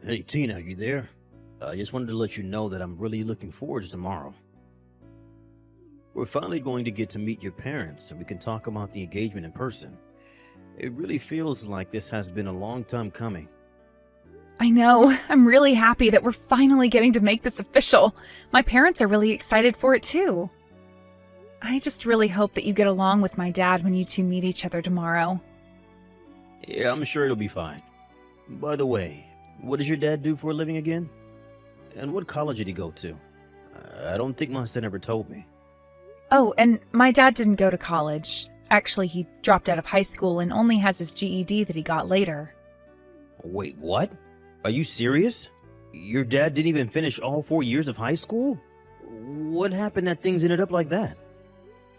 Hey Tina, you there? I just wanted to let you know that I'm really looking forward to tomorrow. We're finally going to get to meet your parents and we can talk about the engagement in person. It really feels like this has been a long time coming. I know. I'm really happy that we're finally getting to make this official. My parents are really excited for it too. I just really hope that you get along with my dad when you two meet each other tomorrow. Yeah, I'm sure it'll be fine. By the way, what does your dad do for a living again? And what college did he go to? I don't think my son ever told me. Oh, and my dad didn't go to college. Actually, he dropped out of high school and only has his GED that he got later. Wait, what? Are you serious? Your dad didn't even finish all 4 years of high school? What happened that things ended up like that?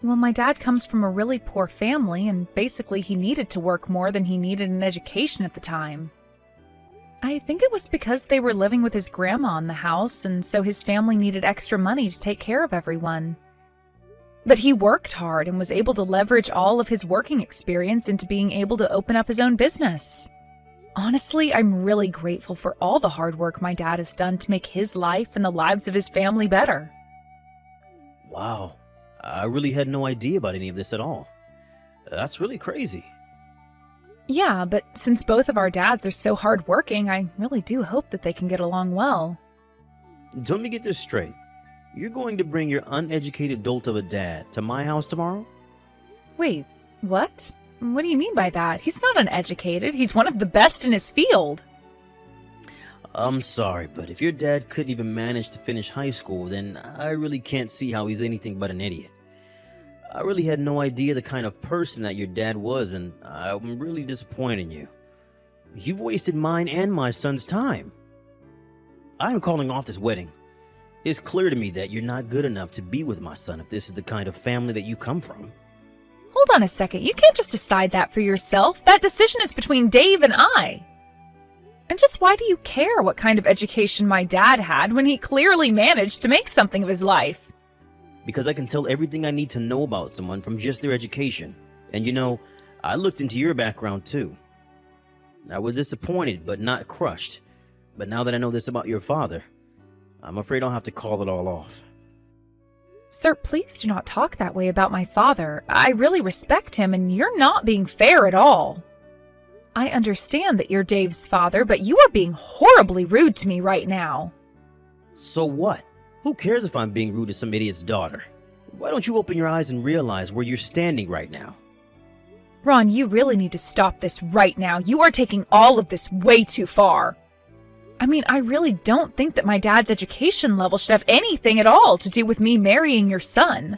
Well, my dad comes from a really poor family, and basically he needed to work more than he needed an education at the time. I think it was because they were living with his grandma in the house, and so his family needed extra money to take care of everyone. But he worked hard and was able to leverage all of his working experience into being able to open up his own business. Honestly, I'm really grateful for all the hard work my dad has done to make his life and the lives of his family better. Wow, I really had no idea about any of this at all. That's really crazy. Yeah, but since both of our dads are so hardworking, I really do hope that they can get along well. Let me get this straight. You're going to bring your uneducated dolt of a dad to my house tomorrow? Wait, what? What do you mean by that? He's not uneducated. He's one of the best in his field. I'm sorry, but if your dad couldn't even manage to finish high school, then I really can't see how he's anything but an idiot. I really had no idea the kind of person that your dad was, and I'm really disappointed in you. You've wasted mine and my son's time. I'm calling off this wedding. It's clear to me that you're not good enough to be with my son if this is the kind of family that you come from. Hold on a second. You can't just decide that for yourself. That decision is between Dave and I. And just why do you care what kind of education my dad had when he clearly managed to make something of his life? Because I can tell everything I need to know about someone from just their education. And you know, I looked into your background too. I was disappointed, but not crushed. But now that I know this about your father, I'm afraid I'll have to call it all off. Sir, please do not talk that way about my father. I really respect him, and you're not being fair at all. I understand that you're Dave's father, but you are being horribly rude to me right now. So what? Who cares if I'm being rude to some idiot's daughter? Why don't you open your eyes and realize where you're standing right now? Ron, you really need to stop this right now. You are taking all of this way too far. I mean, I really don't think that my dad's education level should have anything at all to do with me marrying your son.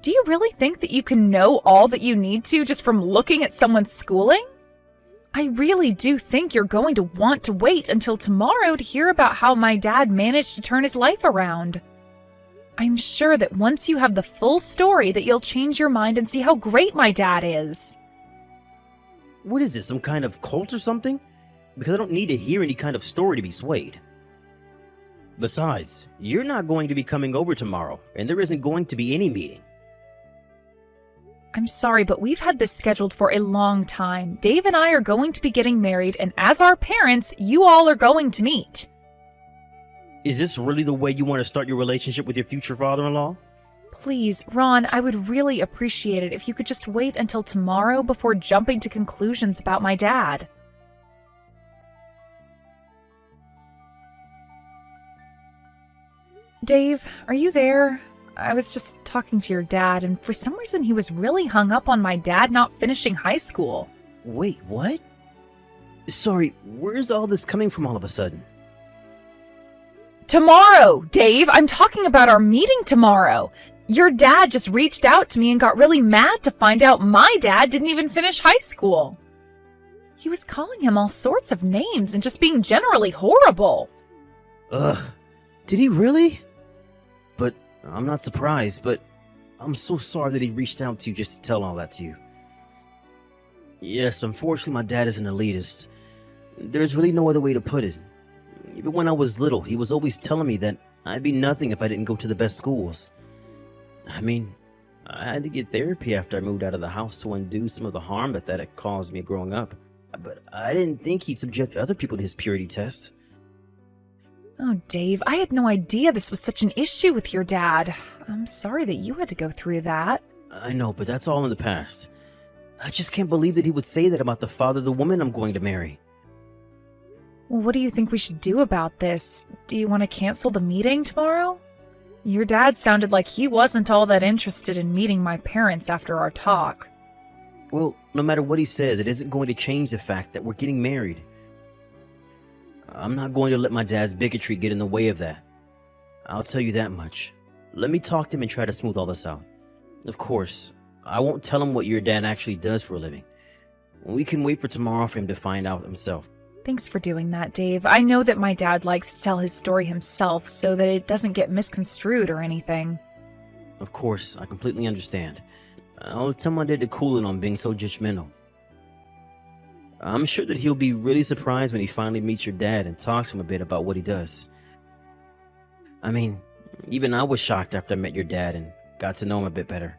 Do you really think that you can know all that you need to just from looking at someone's schooling? I really do think you're going to want to wait until tomorrow to hear about how my dad managed to turn his life around. I'm sure that once you have the full story that you'll change your mind and see how great my dad is. What is this, some kind of cult or something? Because I don't need to hear any kind of story to be swayed. Besides, you're not going to be coming over tomorrow, and there isn't going to be any meeting. I'm sorry, but we've had this scheduled for a long time. Dave and I are going to be getting married, and as our parents, you all are going to meet. Is this really the way you want to start your relationship with your future father-in-law? Please, Ron, I would really appreciate it if you could just wait until tomorrow before jumping to conclusions about my dad. Dave, are you there? I was just talking to your dad, and for some reason he was really hung up on my dad not finishing high school. Wait, what? Sorry, where's all this coming from all of a sudden? Tomorrow, Dave! I'm talking about our meeting tomorrow! Your dad just reached out to me and got really mad to find out my dad didn't even finish high school. He was calling him all sorts of names and just being generally horrible. Ugh, did he really? But I'm not surprised, but I'm so sorry that he reached out to you just to tell all that to you. Yes, unfortunately my dad is an elitist. There's really no other way to put it. Even when I was little, he was always telling me that I'd be nothing if I didn't go to the best schools. I mean, I had to get therapy after I moved out of the house to undo some of the harm that had caused me growing up. But I didn't think he'd subject other people to his purity test. Oh, Dave, I had no idea this was such an issue with your dad. I'm sorry that you had to go through that. I know, but that's all in the past. I just can't believe that he would say that about the father of the woman I'm going to marry. Well, what do you think we should do about this? Do you want to cancel the meeting tomorrow? Your dad sounded like he wasn't all that interested in meeting my parents after our talk. Well, no matter what he says, it isn't going to change the fact that we're getting married. I'm not going to let my dad's bigotry get in the way of that. I'll tell you that much. Let me talk to him and try to smooth all this out. Of course, I won't tell him what your dad actually does for a living. We can wait for tomorrow for him to find out himself. Thanks for doing that, Dave. I know that my dad likes to tell his story himself so that it doesn't get misconstrued or anything. Of course, I completely understand. I'll tell my dad to cool it on being so judgmental. I'm sure that he'll be really surprised when he finally meets your dad and talks to him a bit about what he does. I mean, even I was shocked after I met your dad and got to know him a bit better.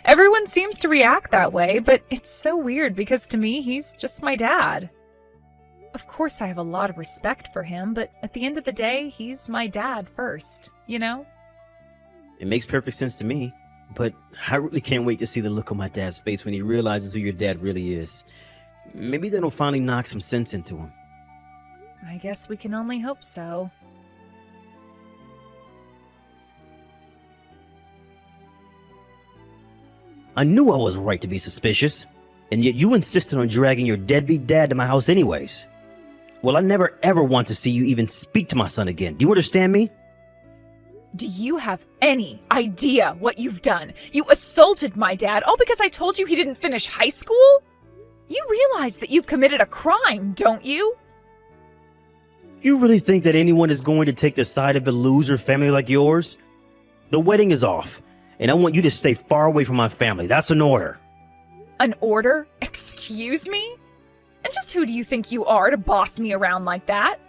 Everyone seems to react that way, but it's so weird because to me, he's just my dad. Of course, I have a lot of respect for him, but at the end of the day, he's my dad first, you know? It makes perfect sense to me, but I really can't wait to see the look on my dad's face when he realizes who your dad really is. Maybe that'll finally knock some sense into him. I guess we can only hope so. I knew I was right to be suspicious, and yet you insisted on dragging your deadbeat dad to my house anyways. Well, I never ever want to see you even speak to my son again. Do you understand me? Do you have any idea what you've done? You assaulted my dad all because I told you he didn't finish high school? You realize that you've committed a crime, don't you? You really think that anyone is going to take the side of a loser family like yours? The wedding is off, and I want you to stay far away from my family. That's an order. An order? Excuse me? And just who do you think you are to boss me around like that?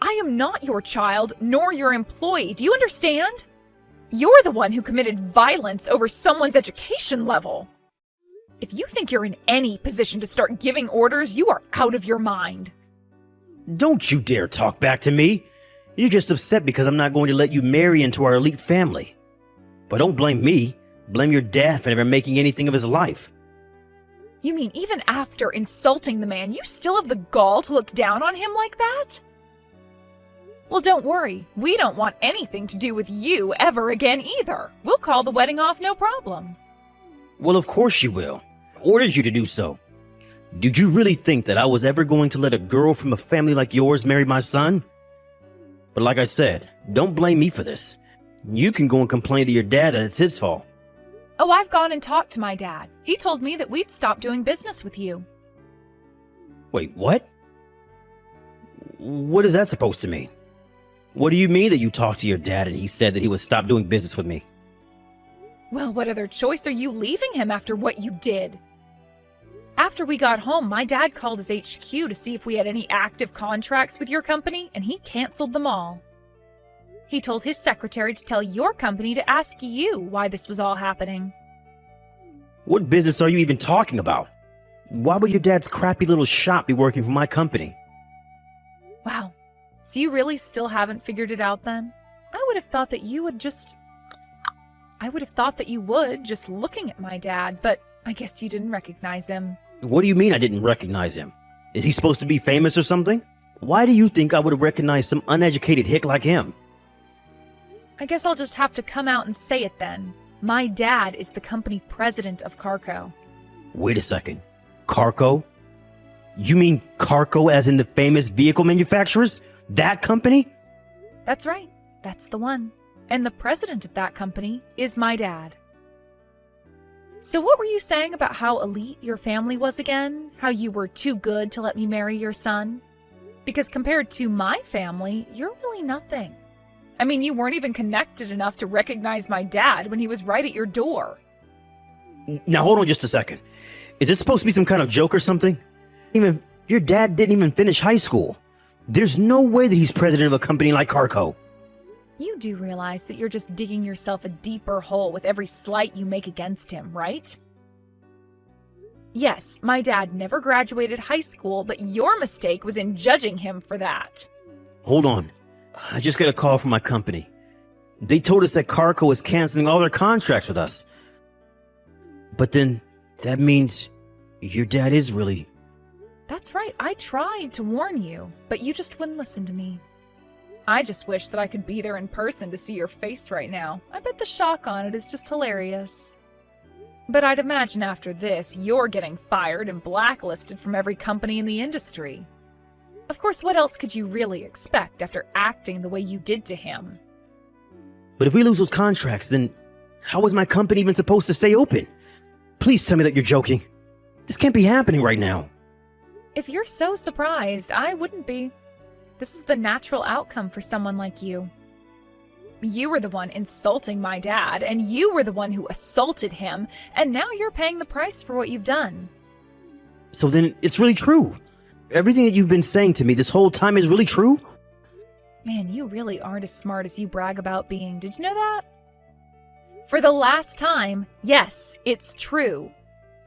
I am not your child, nor your employee. Do you understand? You're the one who committed violence over someone's education level. If you think you're in any position to start giving orders, you are out of your mind. Don't you dare talk back to me. You're just upset because I'm not going to let you marry into our elite family. But don't blame me. Blame your dad for never making anything of his life. You mean even after insulting the man, you still have the gall to look down on him like that? Well, don't worry. We don't want anything to do with you ever again either. We'll call the wedding off, no problem. Well, of course you will. I ordered you to do so. Did you really think that I was ever going to let a girl from a family like yours marry my son? But like I said, don't blame me for this. You can go and complain to your dad that it's his fault. Oh, I've gone and talked to my dad. He told me that we'd stop doing business with you. Wait, what? What is that supposed to mean? What do you mean that you talked to your dad and he said that he would stop doing business with me? Well, what other choice are you leaving him after what you did? After we got home, my dad called his HQ to see if we had any active contracts with your company, and he canceled them all. He told his secretary to tell your company to ask you why this was all happening. What business are you even talking about? Why would your dad's crappy little shop be working for my company? Wow. So you really still haven't figured it out then? I would have thought that you would just looking at my dad, but I guess you didn't recognize him. What do you mean I didn't recognize him? Is he supposed to be famous or something? Why do you think I would have recognized some uneducated hick like him? I guess I'll just have to come out and say it then. My dad is the company president of Carco. Wait a second. Carco? You mean Carco as in the famous vehicle manufacturers? That company? That's right. That's the one. And the president of that company is my dad. So what were you saying about how elite your family was again? How you were too good to let me marry your son? Because compared to my family, you're really nothing. I mean, you weren't even connected enough to recognize my dad when he was right at your door. Now hold on just a second. Is this supposed to be some kind of joke or something? Even your dad didn't even finish high school. There's no way that he's president of a company like Carco. You do realize that you're just digging yourself a deeper hole with every slight you make against him, right? Yes, my dad never graduated high school, but your mistake was in judging him for that. Hold on. I just got a call from my company. They told us that Carco is canceling all their contracts with us. But then, that means your dad is really... That's right, I tried to warn you, but you just wouldn't listen to me. I just wish that I could be there in person to see your face right now. I bet the shock on it is just hilarious. But I'd imagine after this, you're getting fired and blacklisted from every company in the industry. Of course, what else could you really expect after acting the way you did to him? But if we lose those contracts, then how is my company even supposed to stay open? Please tell me that you're joking. This can't be happening right now. If you're so surprised, I wouldn't be. This is the natural outcome for someone like you. You were the one insulting my dad, and you were the one who assaulted him, and now you're paying the price for what you've done. So then it's really true. Everything that you've been saying to me this whole time is really true? Man, you really aren't as smart as you brag about being. Did you know that? For the last time, yes, it's true.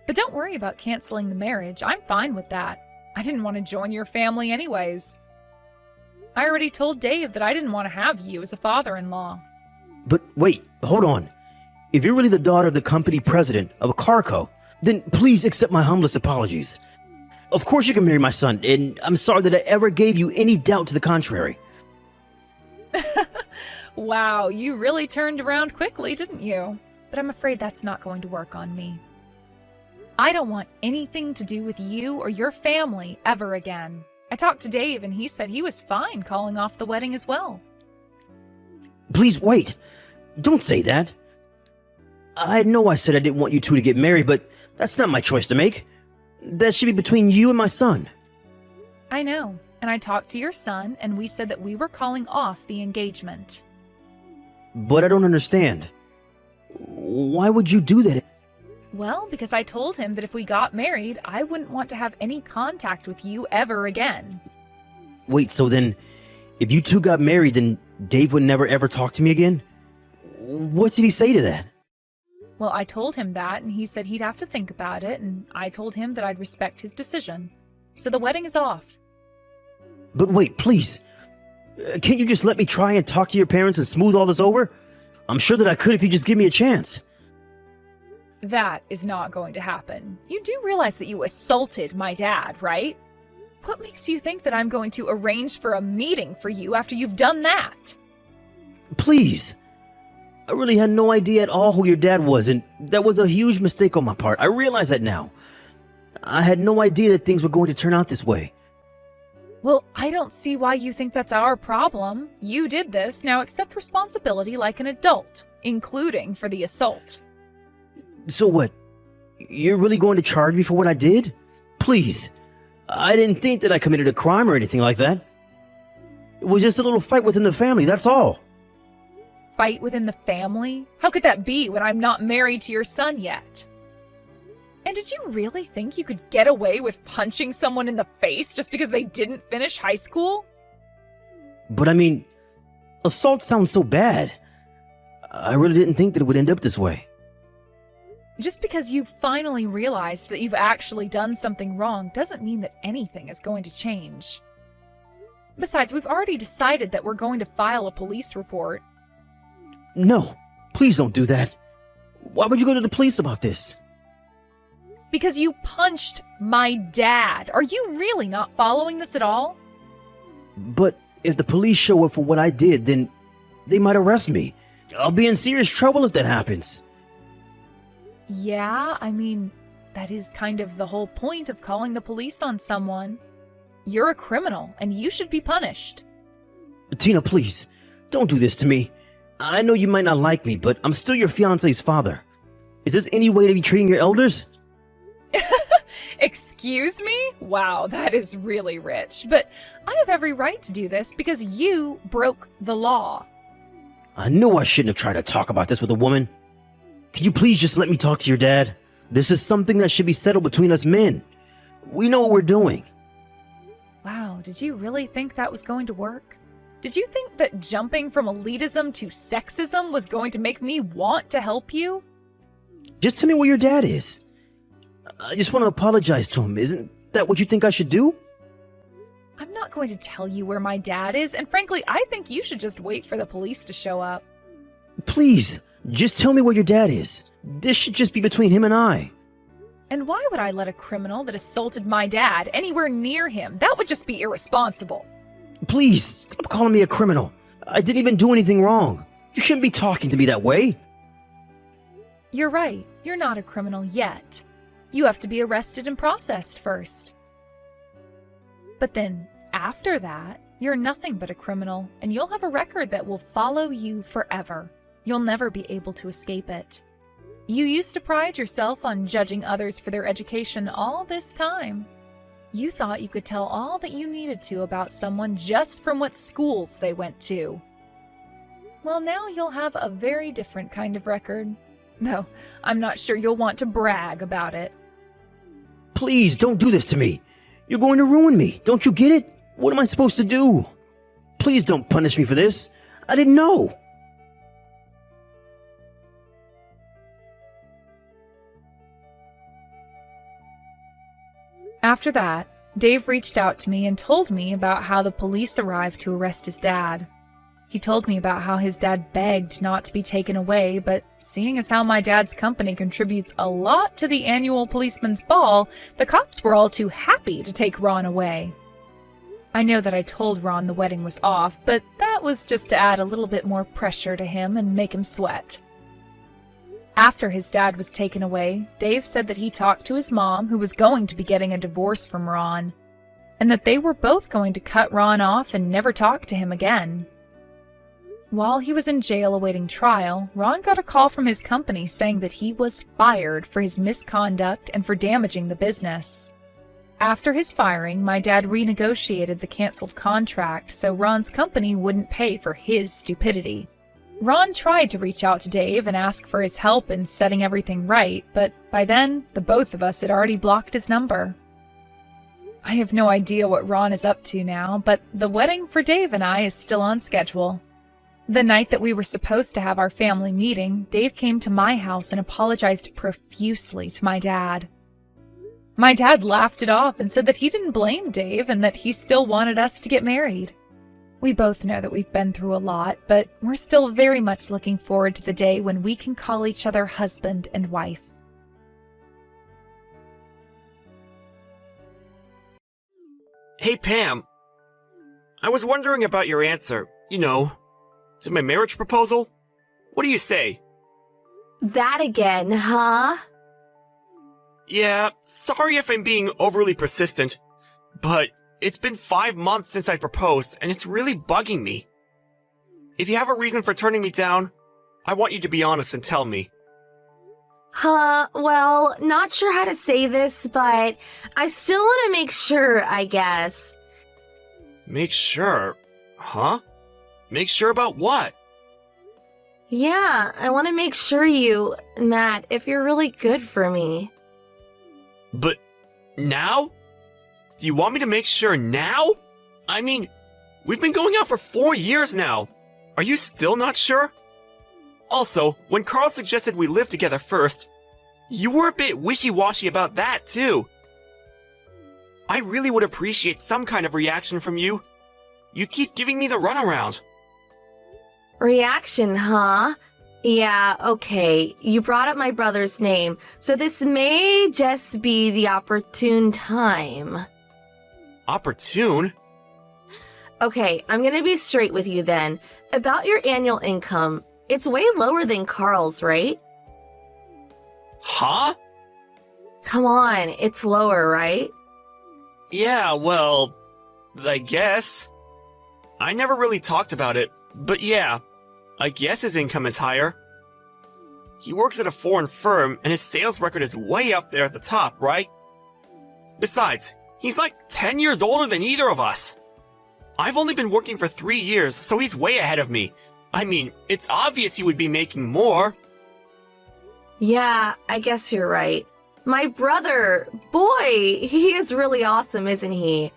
But don't worry about canceling the marriage. I'm fine with that. I didn't want to join your family anyways. I already told Dave that I didn't want to have you as a father-in-law. But wait, hold on. If you're really the daughter of the company president of Carco, then please accept my humblest apologies. Of course you can marry my son, and I'm sorry that I ever gave you any doubt to the contrary. Wow, you really turned around quickly, didn't you? But I'm afraid that's not going to work on me. I don't want anything to do with you or your family ever again. I talked to Dave and he said he was fine calling off the wedding as well. Please wait. Don't say that. I know I said I didn't want you two to get married, but that's not my choice to make. That should be between you and my son. I know, and I talked to your son and we said that we were calling off the engagement. But I don't understand. Why would you do that? Well, because I told him that if we got married, I wouldn't want to have any contact with you ever again. Wait, so then, if you two got married, then Dave would never ever talk to me again? What did he say to that? Well, I told him that, and he said he'd have to think about it, and I told him that I'd respect his decision. So the wedding is off. But wait, please. Can't you just let me try and talk to your parents and smooth all this over? I'm sure that I could if you just give me a chance. That is not going to happen. You do realize that you assaulted my dad, right? What makes you think that I'm going to arrange for a meeting for you after you've done that? Please. I really had no idea at all who your dad was, and that was a huge mistake on my part. I realize that now. I had no idea that things were going to turn out this way. Well, I don't see why you think that's our problem. You did this, now accept responsibility like an adult, including for the assault. So what? You're really going to charge me for what I did? Please. I didn't think that I committed a crime or anything like that. It was just a little fight within the family, that's all. Fight within the family? How could that be when I'm not married to your son yet? And did you really think you could get away with punching someone in the face just because they didn't finish high school? But I mean, assault sounds so bad. I really didn't think that it would end up this way. Just because you finally realized that you've actually done something wrong doesn't mean that anything is going to change. Besides, we've already decided that we're going to file a police report. No, please don't do that. Why would you go to the police about this? Because you punched my dad. Are you really not following this at all? But if the police show up for what I did, then they might arrest me. I'll be in serious trouble if that happens. Yeah, I mean, that is kind of the whole point of calling the police on someone. You're a criminal, and you should be punished. Tina, please, don't do this to me. I know you might not like me, but I'm still your fiancé's father. Is this any way to be treating your elders? Excuse me? Wow, that is really rich. But I have every right to do this because you broke the law. I knew I shouldn't have tried to talk about this with a woman. Could you please just let me talk to your dad? This is something that should be settled between us men. We know what we're doing. Wow, did you really think that was going to work? Did you think that jumping from elitism to sexism was going to make me want to help you? Just tell me where your dad is. I just want to apologize to him. Isn't that what you think I should do? I'm not going to tell you where my dad is, and frankly, I think you should just wait for the police to show up. Please, just tell me where your dad is. This should just be between him and I. And why would I let a criminal that assaulted my dad anywhere near him? That would just be irresponsible. Please, stop calling me a criminal. I didn't even do anything wrong. You shouldn't be talking to me that way. You're right. You're not a criminal yet. You have to be arrested and processed first. But then, after that, you're nothing but a criminal, and you'll have a record that will follow you forever. You'll never be able to escape it. You used to pride yourself on judging others for their education all this time. You thought you could tell all that you needed to about someone just from what schools they went to. Well, now you'll have a very different kind of record. Though, I'm not sure you'll want to brag about it. Please, don't do this to me. You're going to ruin me. Don't you get it? What am I supposed to do? Please don't punish me for this. I didn't know. After that, Dave reached out to me and told me about how the police arrived to arrest his dad. He told me about how his dad begged not to be taken away, but seeing as how my dad's company contributes a lot to the annual policeman's ball, the cops were all too happy to take Ron away. I know that I told Ron the wedding was off, but that was just to add a little bit more pressure to him and make him sweat. After his dad was taken away, Dave said that he talked to his mom, who was going to be getting a divorce from Ron, and that they were both going to cut Ron off and never talk to him again. While he was in jail awaiting trial, Ron got a call from his company saying that he was fired for his misconduct and for damaging the business. After his firing, my dad renegotiated the canceled contract so Ron's company wouldn't pay for his stupidity. Ron tried to reach out to Dave and ask for his help in setting everything right, but by then, the both of us had already blocked his number. I have no idea what Ron is up to now, but the wedding for Dave and I is still on schedule. The night that we were supposed to have our family meeting, Dave came to my house and apologized profusely to my dad. My dad laughed it off and said that he didn't blame Dave and that he still wanted us to get married. We both know that we've been through a lot, but we're still very much looking forward to the day when we can call each other husband and wife. Hey, Pam. I was wondering about your answer, to my marriage proposal. What do you say? That again, huh? Yeah, sorry if I'm being overly persistent, but it's been 5 months since I proposed, and it's really bugging me. If you have a reason for turning me down, I want you to be honest and tell me. Well, not sure how to say this, but I still want to make sure, I guess. Make sure? Huh? Make sure about what? Yeah, I want to make sure Matt, if you're really good for me. But now? Do you want me to make sure now? I mean, we've been going out for 4 years now. Are you still not sure? Also, when Carl suggested we live together first, you were a bit wishy-washy about that too. I really would appreciate some kind of reaction from you. You keep giving me the runaround. Reaction, huh? Yeah, okay. You brought up my brother's name, so this may just be the opportune time. Opportune? Okay, I'm gonna be straight with you then. About your annual income, it's way lower than Carl's, right? Huh? Come on, it's lower, right? Yeah, well, I guess. I never really talked about it, but yeah, I guess his income is higher. He works at a foreign firm, and his sales record is way up there at the top, right? Besides, he's like 10 years older than either of us. I've only been working for 3 years, so he's way ahead of me. I mean, it's obvious he would be making more. Yeah, I guess you're right. My brother, boy, he is really awesome, isn't he?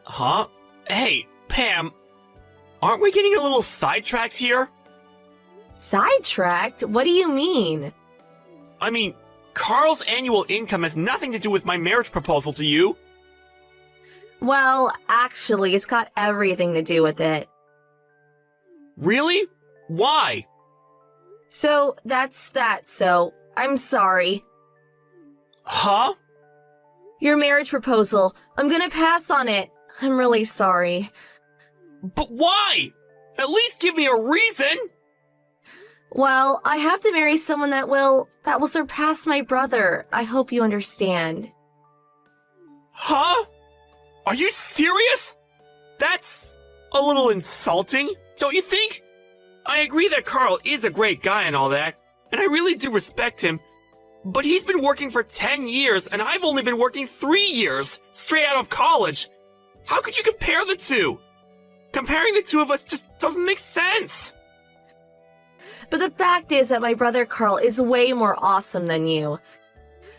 Huh? Hey, Pam, aren't we getting a little sidetracked here? Sidetracked? What do you mean? I mean, Carl's annual income has nothing to do with my marriage proposal to you. Well, actually, it's got everything to do with it. Really? Why? So, that's that, so I'm sorry. Huh? Your marriage proposal, I'm gonna pass on it. I'm really sorry. But why? At least give me a reason! Well, I have to marry someone that will surpass my brother. I hope you understand. Huh? Are you serious? That's a little insulting, don't you think? I agree that Carl is a great guy and all that, and I really do respect him, but he's been working for 10 years and I've only been working 3 years, straight out of college. How could you compare the two? Comparing the two of us just doesn't make sense. But the fact is that my brother Carl is way more awesome than you.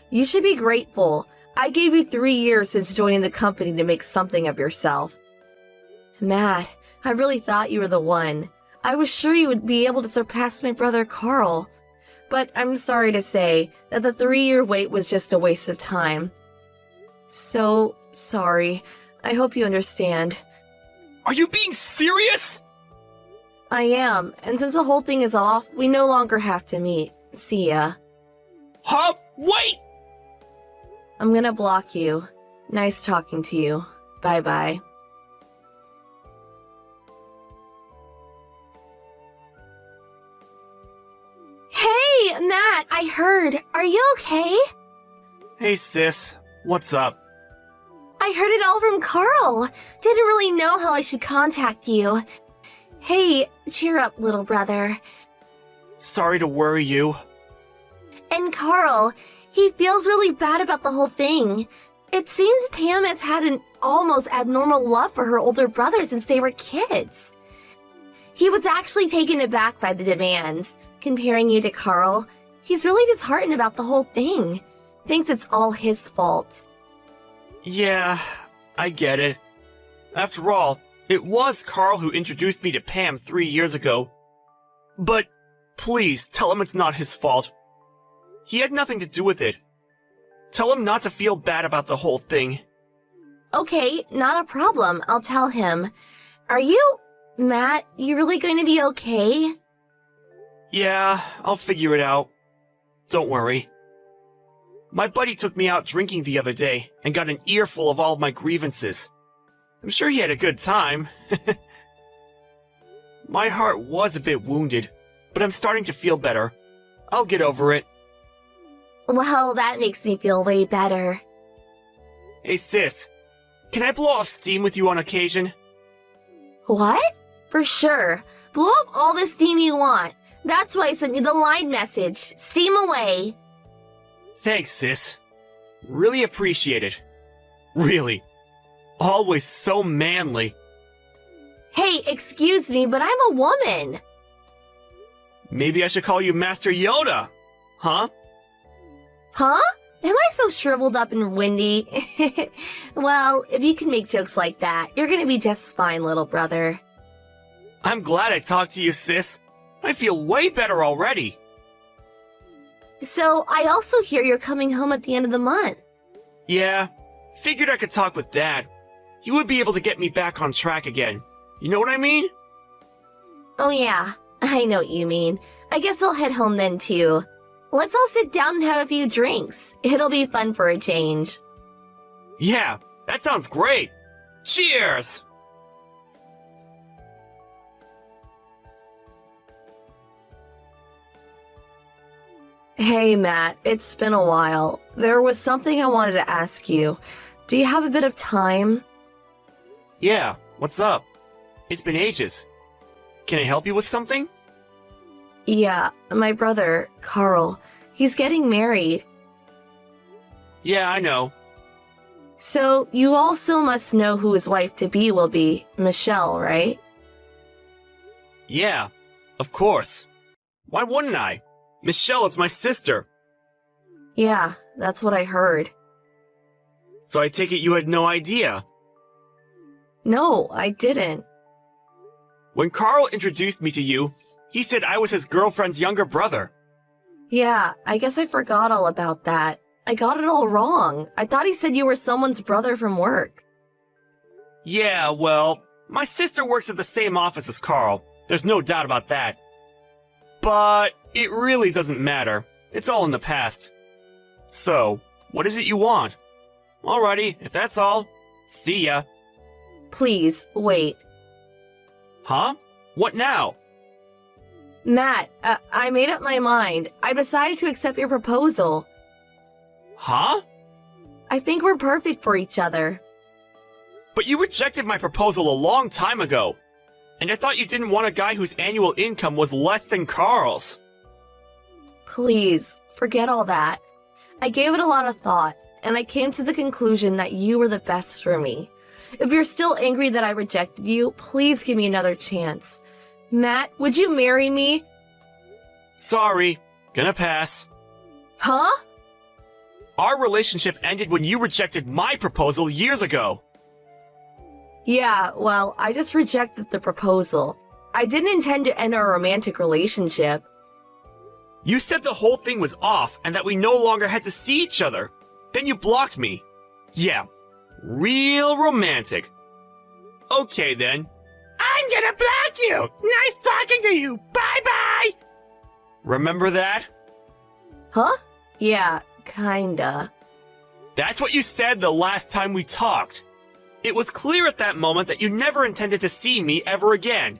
You should be grateful. I gave you 3 years since joining the company to make something of yourself. Matt, I really thought you were the one. I was sure you would be able to surpass my brother Carl. But I'm sorry to say that the 3-year wait was just a waste of time. So sorry. I hope you understand. Are you being serious? I am, and since the whole thing is off, we no longer have to meet. See ya. Huh? Wait! I'm gonna block you. Nice talking to you. Bye-bye. Hey, Matt, I heard. Are you okay? Hey sis, what's up? I heard it all from Carl. Didn't really know how I should contact you. Hey, cheer up, little brother. Sorry to worry you. And Carl, he feels really bad about the whole thing. It seems Pam has had an almost abnormal love for her older brother since they were kids. He was actually taken aback by the demands. Comparing you to Carl, he's really disheartened about the whole thing. Thinks it's all his fault. Yeah, I get it. After all, it was Carl who introduced me to Pam 3 years ago. But please tell him it's not his fault. He had nothing to do with it. Tell him not to feel bad about the whole thing. Okay, not a problem. I'll tell him. Are you... Matt, you really going to be okay? Yeah, I'll figure it out. Don't worry. My buddy took me out drinking the other day and got an earful of all of my grievances. I'm sure he had a good time. My heart was a bit wounded, but I'm starting to feel better. I'll get over it. Well, that makes me feel way better. Hey sis, can I blow off steam with you on occasion? What? For sure. Blow off all the steam you want. That's why I sent you the line message. Steam away. Thanks, sis. Really appreciate it. Really. Always so manly. Hey, excuse me, but I'm a woman. Maybe I should call you Master Yoda. Huh? Huh? Am I so shriveled up and windy? Well, if you can make jokes like that, you're gonna be just fine, little brother. I'm glad I talked to you, sis. I feel way better already. So, I also hear you're coming home at the end of the month. Yeah, figured I could talk with Dad. He would be able to get me back on track again. You know what I mean? Oh yeah, I know what you mean. I guess I'll head home then too. Let's all sit down and have a few drinks. It'll be fun for a change. Yeah, that sounds great. Cheers! Hey Matt, it's been a while. There was something I wanted to ask you. Do you have a bit of time? Yeah, what's up? It's been ages. Can I help you with something? Yeah, my brother, Carl, he's getting married. Yeah, I know. So, you also must know who his wife-to-be will be, Michelle, right? Yeah, of course. Why wouldn't I? Michelle is my sister. Yeah, that's what I heard. So I take it you had no idea. No, I didn't. When Carl introduced me to you, he said I was his girlfriend's younger brother. Yeah, I guess I forgot all about that. I got it all wrong. I thought he said you were someone's brother from work. Yeah, well, my sister works at the same office as Carl. There's no doubt about that. But it really doesn't matter. It's all in the past. So, what is it you want? Alrighty, if that's all, see ya. Please, wait. Huh? What now? Matt, I made up my mind. I decided to accept your proposal. Huh? I think we're perfect for each other. But you rejected my proposal a long time ago. And I thought you didn't want a guy whose annual income was less than Carl's. Please, forget all that. I gave it a lot of thought, and I came to the conclusion that you were the best for me. If you're still angry that I rejected you, please give me another chance. Matt, would you marry me? Sorry, gonna pass. Huh? Our relationship ended when you rejected my proposal years ago. Yeah, well, I just rejected the proposal. I didn't intend to end our romantic relationship. You said the whole thing was off and that we no longer had to see each other. Then you blocked me. Yeah, real romantic. Okay then. I'm gonna block you! Nice talking to you! Bye-bye! Remember that? Huh? Yeah, kinda. That's what you said the last time we talked. It was clear at that moment that you never intended to see me ever again.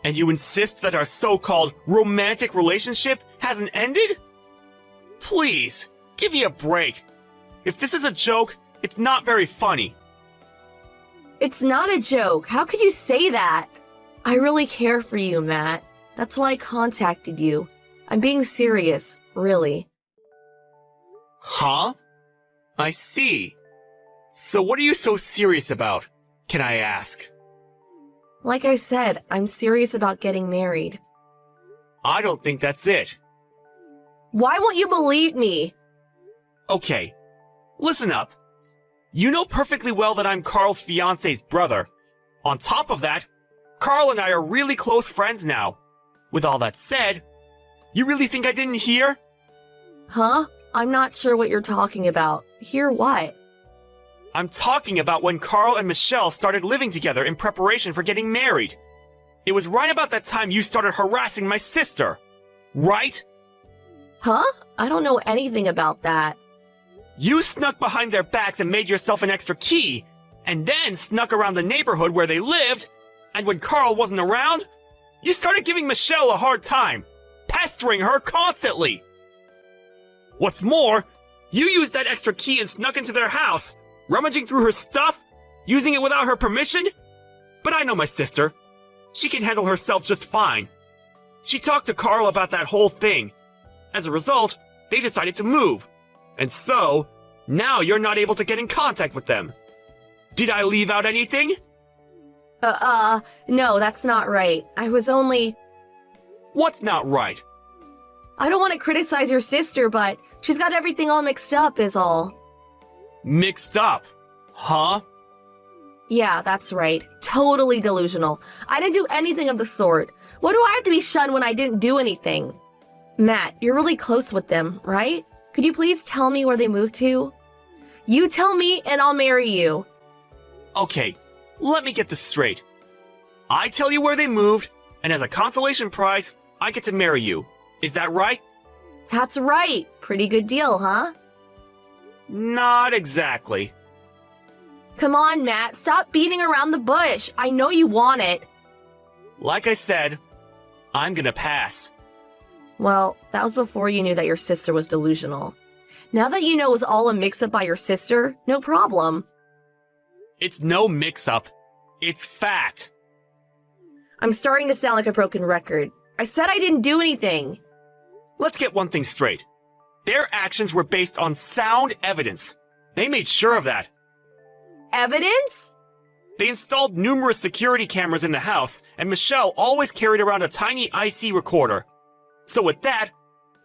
And you insist that our so-called romantic relationship hasn't ended? Please, give me a break. If this is a joke, it's not very funny. It's not a joke. How could you say that? I really care for you, Matt. That's why I contacted you. I'm being serious, really. Huh? I see. So what are you so serious about, can I ask? Like I said, I'm serious about getting married. I don't think that's it. Why won't you believe me? Okay, listen up. You know perfectly well that I'm Carl's fiance's brother. On top of that, Carl and I are really close friends now. With all that said, you really think I didn't hear? Huh? I'm not sure what you're talking about. Hear what? I'm talking about when Carl and Michelle started living together in preparation for getting married. It was right about that time you started harassing my sister. Right? Huh? I don't know anything about that. You snuck behind their backs and made yourself an extra key, and then snuck around the neighborhood where they lived, and when Carl wasn't around, you started giving Michelle a hard time, pestering her constantly. What's more, you used that extra key and snuck into their house, rummaging through her stuff, using it without her permission? But I know my sister. She can handle herself just fine. She talked to Carl about that whole thing. As a result, they decided to move. And so, now you're not able to get in contact with them. Did I leave out anything? No, that's not right. I was only... What's not right? I don't want to criticize your sister, but she's got everything all mixed up is all. Mixed up? Huh? Yeah, that's right. Totally delusional. I didn't do anything of the sort. What do I have to be shunned when I didn't do anything? Matt, you're really close with them, right? Could you please tell me where they moved to? You tell me and I'll marry you. Okay, let me get this straight. I tell you where they moved, and as a consolation prize, I get to marry you. Is that right? That's right. Pretty good deal, huh? Not exactly. Come on, Matt. Stop beating around the bush. I know you want it. Like I said, I'm gonna pass. Well, that was before you knew that your sister was delusional. Now that you know it was all a mix-up by your sister, no problem. It's no mix-up. It's fact. I'm starting to sound like a broken record. I said I didn't do anything. Let's get one thing straight. Their actions were based on sound evidence. They made sure of that. Evidence? They installed numerous security cameras in the house, and Michelle always carried around a tiny IC recorder. So with that,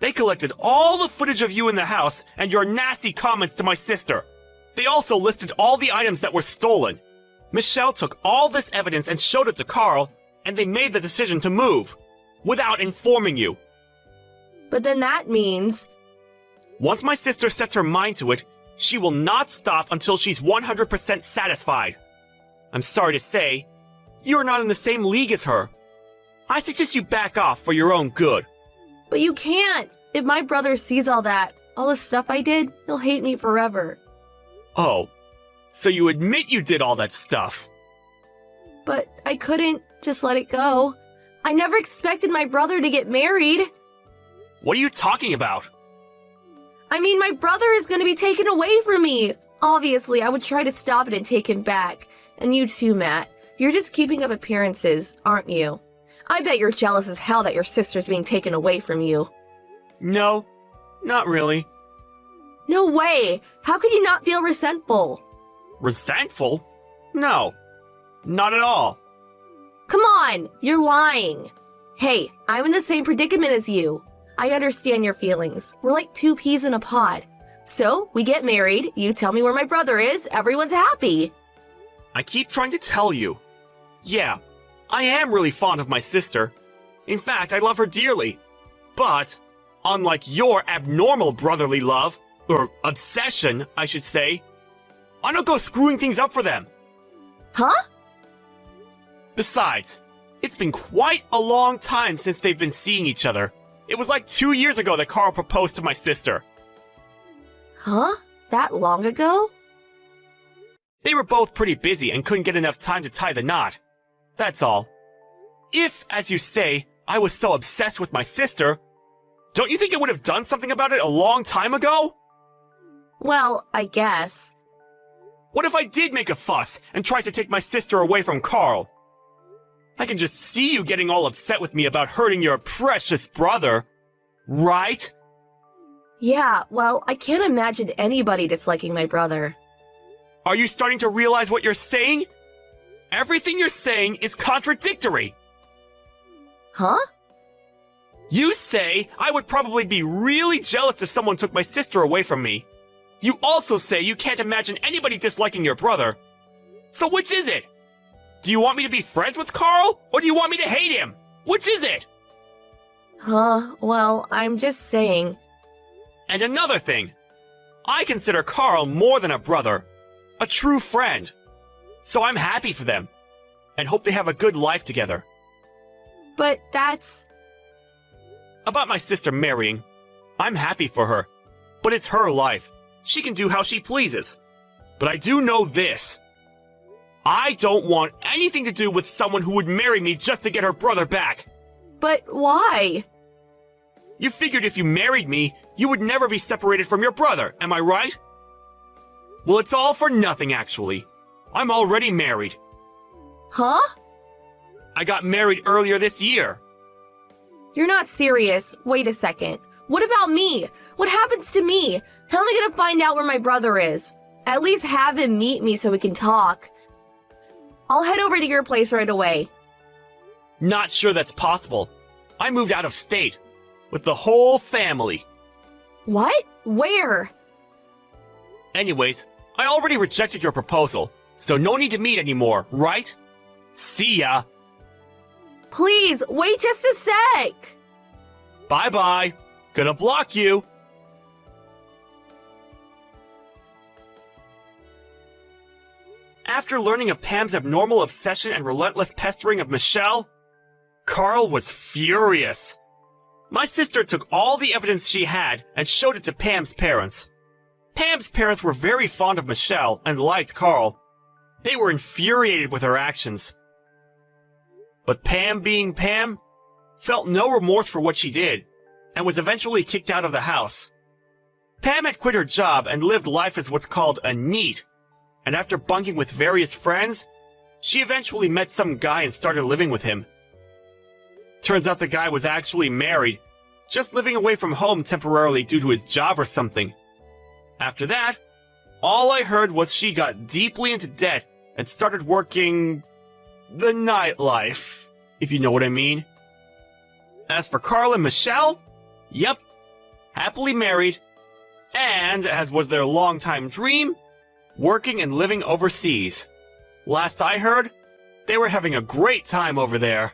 they collected all the footage of you in the house and your nasty comments to my sister. They also listed all the items that were stolen. Michelle took all this evidence and showed it to Carl, and they made the decision to move, without informing you. But then that means... Once my sister sets her mind to it, she will not stop until she's 100% satisfied. I'm sorry to say, you're not in the same league as her. I suggest you back off for your own good. But you can't! If my brother sees all that, all the stuff I did, he'll hate me forever. Oh, so you admit you did all that stuff? But I couldn't just let it go. I never expected my brother to get married. What are you talking about? I mean, my brother is going to be taken away from me. Obviously, I would try to stop it and take him back. And you too, Matt. You're just keeping up appearances, aren't you? I bet you're jealous as hell that your sister's being taken away from you. No, not really. No way! How could you not feel resentful? Resentful? No, not at all. Come on, you're lying. Hey, I'm in the same predicament as you. I understand your feelings. We're like two peas in a pod. So, we get married, you tell me where my brother is, everyone's happy. I keep trying to tell you. Yeah, I am really fond of my sister. In fact, I love her dearly. But, unlike your abnormal brotherly love, or obsession, I should say, I don't go screwing things up for them. Huh? Besides, it's been quite a long time since they've been seeing each other. It was like 2 years ago that Carl proposed to my sister. Huh? That long ago? They were both pretty busy and couldn't get enough time to tie the knot. That's all. If, as you say, I was so obsessed with my sister, don't you think I would have done something about it a long time ago? Well, I guess. What if I did make a fuss and tried to take my sister away from Carl? I can just see you getting all upset with me about hurting your precious brother, right? Yeah, well, I can't imagine anybody disliking my brother. Are you starting to realize what you're saying? Everything you're saying is contradictory. Huh? You say I would probably be really jealous if someone took my sister away from me. You also say you can't imagine anybody disliking your brother. So which is it? Do you want me to be friends with Carl, or do you want me to hate him? Which is it? Huh, well, I'm just saying. And another thing. I consider Carl more than a brother. A true friend. So I'm happy for them. And hope they have a good life together. But that's... About my sister marrying. I'm happy for her. But it's her life. She can do how she pleases. But I do know this. I don't want anything to do with someone who would marry me just to get her brother back. But why? You figured if you married me, you would never be separated from your brother, am I right? Well, it's all for nothing, actually. I'm already married. Huh? I got married earlier this year. You're not serious. Wait a second. What about me? What happens to me? How am I gonna find out where my brother is? At least have him meet me so we can talk. I'll head over to your place right away. Not sure that's possible. I moved out of state. With the whole family. What? Where? Anyways, I already rejected your proposal, so no need to meet anymore, right? See ya! Please, wait just a sec! Bye-bye. Gonna block you. After learning of Pam's abnormal obsession and relentless pestering of Michelle, Carl was furious. My sister took all the evidence she had and showed it to Pam's parents. Pam's parents were very fond of Michelle and liked Carl. They were infuriated with her actions. But Pam, being Pam, felt no remorse for what she did and was eventually kicked out of the house. Pam had quit her job and lived life as what's called a NEET, and after bunking with various friends, she eventually met some guy and started living with him. Turns out the guy was actually married, just living away from home temporarily due to his job or something. After that, all I heard was she got deeply into debt and started working the nightlife, if you know what I mean. As for Carl and Michelle, yep, happily married, and, as was their longtime dream, working and living overseas. Last I heard, they were having a great time over there.